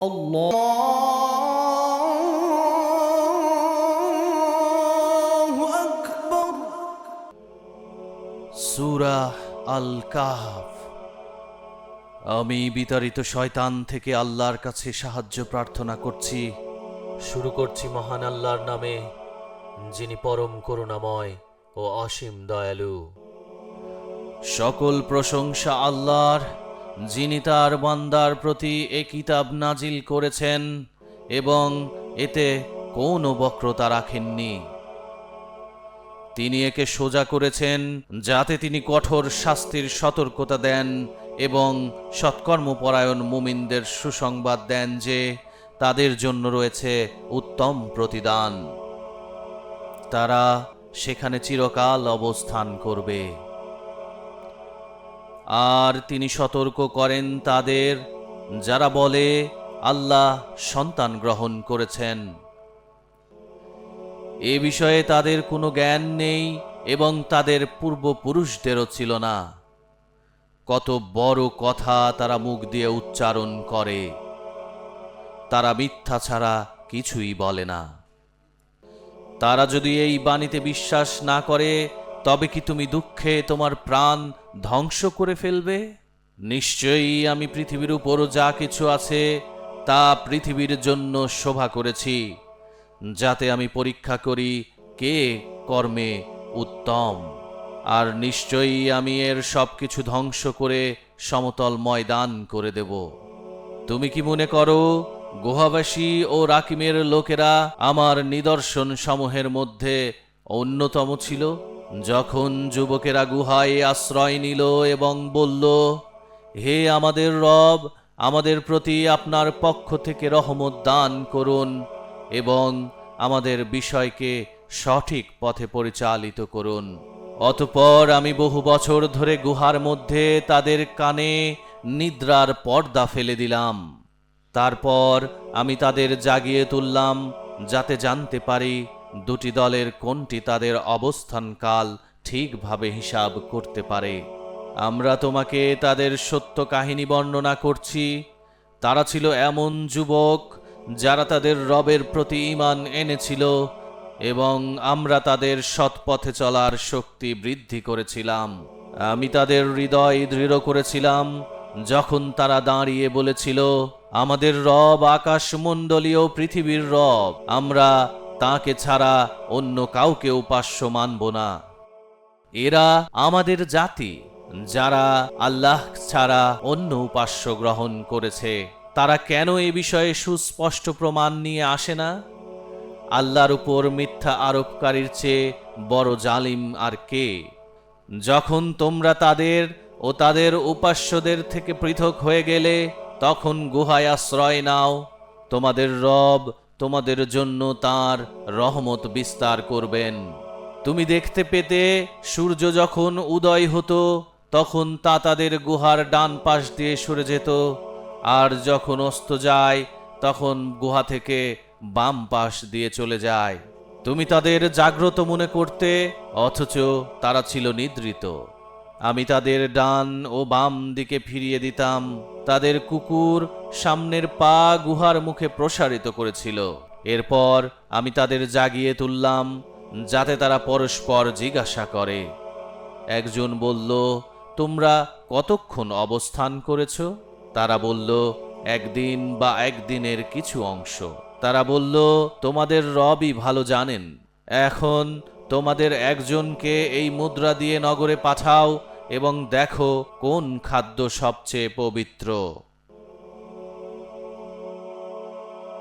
আল্লাহু আকবার। সূরা আল কাহফ। আমি বিতাড়িত শয়তান থেকে আল্লাহর কাছে সাহায্য প্রার্থনা করছি। শুরু করছি মহান আল্লাহর নামে, যিনি পরম করুণাময় ও অসীম দয়ালু। সকল প্রশংসা আল্লাহর, যিনি তার বান্দার প্রতি এ কিতাব নাজিল করেছেন এবং এতে কোনো বক্রতা রাখেননি। তিনি একে সোজা করেছেন যাতে তিনি কঠোর শাস্তির সতর্কতা দেন এবং সৎকর্মপরায়ণ মুমিনদের সুসংবাদ দেন যে তাদের জন্য রয়েছে উত্তম প্রতিদান। তারা সেখানে চিরকাল অবস্থান করবে। আর তিনি সতর্ক করেন তাদের যারা বলে আল্লাহ সন্তান গ্রহণ করেছেন। এ বিষয়ে তাদের কোনো জ্ঞান নেই এবং তাদের পূর্বপুরুষদেরও ছিল না। কত বড় কথা তারা মুখ দিয়ে উচ্চারণ করে, তারা মিথ্যা ছাড়া কিছুই বলে না। তারা যদি এই বাণীতে বিশ্বাস না করে, তবে কি তুমি দুঃখে তোমার প্রাণ ধ্বংস করে ফেলবে? নিশ্চয়ই আমি পৃথিবীর উপর যা কিছু আছে তা পৃথিবীর জন্য শোভা করেছি, যাতে আমি পরীক্ষা করি কে কর্মে উত্তম। আর নিশ্চয়ই আমি এর সবকিছু ধ্বংস করে সমতল ময়দান করে দেব। তুমি কি মনে করো গুহাবাসী ও রাকিমের লোকেরা আমার নিদর্শন সমূহের মধ্যে অন্যতম ছিল? যখন যুবকেরা গুহায় আশ্রয় নিল এবং বলল, হে আমাদের রব, আমাদের প্রতি আপনার পক্ষ থেকে রহমত দান করুন এবং আমাদের বিষয়কে সঠিক পথে পরিচালিত করুন। অতঃপর আমি বহু বছর ধরে গুহার মধ্যে তাদের কানে নিদ্রার পর্দা ফেলে দিলাম। তারপর আমি তাদের জাগিয়ে তুললাম যাতে জানতে পারি দুটি দলের কোনটি তাদের অবস্থানকাল ঠিকভাবে হিসাব করতে পারে। আমরা তোমাকে তাদের সত্য কাহিনী বর্ণনা করছি। তারা ছিল এমন যুবক যারা তাদের রবের প্রতি ঈমান এনেছিল এবং আমরা তাদের সৎপথে চলার শক্তি বৃদ্ধি করেছিলাম। আমি তাদের হৃদয় দৃঢ় করেছিলাম যখন তারা দাঁড়িয়ে বলেছিল, আমাদের রব আকাশমণ্ডলীয় পৃথিবীর রব, আমরা তাকে ছাড়া অন্য কাউকে উপাস্য মানব না। এরা আমাদের জাতি যারা আল্লাহ ছাড়া অন্য উপাস্য গ্রহণ করেছে। তারা কেন এ বিষয়ে সুস্পষ্ট প্রমাণ নিয়ে আসে না? আল্লাহর উপর মিথ্যা আরোপকারীর চেয়ে বড় জালিম আর কে? যখন তোমরা তাদের ও তাদের উপাস্যদের থেকে পৃথক হয়ে গেলে, তখন গুহায় আশ্রয় নাও। তোমাদের রব তোমাদের জন্য তার রহমত বিস্তার করবেন। তুমি দেখতে পেতে সূর্য যখন উদয় হতো তখন তা তাদের গুহার ডান পাশ দিয়ে সরে যেত, আর যখন অস্ত যায় তখন গুহা থেকে বাম পাশ দিয়ে চলে যায়। তুমি তাদের জাগ্রত মনে করতে, অথচ তারা ছিল নিদ্রিত। আমি তাদের ডান ও বাম দিকে ফিরিয়ে দিতাম। তাদের কুকুর সামনের পা গুহার মুখে প্রসারিত করেছিল। এরপর আমি তাদের জাগিয়ে তুললাম যাতে তারা পরস্পর জিজ্ঞাসা করে। একজন বলল, তোমরা কতক্ষণ অবস্থান করেছ? তারা বলল, একদিন বা একদিনের কিছু অংশ। তারা বলল, তোমাদের রবই ভালো জানেন। এখন তোমাদের একজনকে এই মুদ্রা দিয়ে নগরে পাঠাও এবং দেখো কোন খাদ্য সবচেয়ে পবিত্র।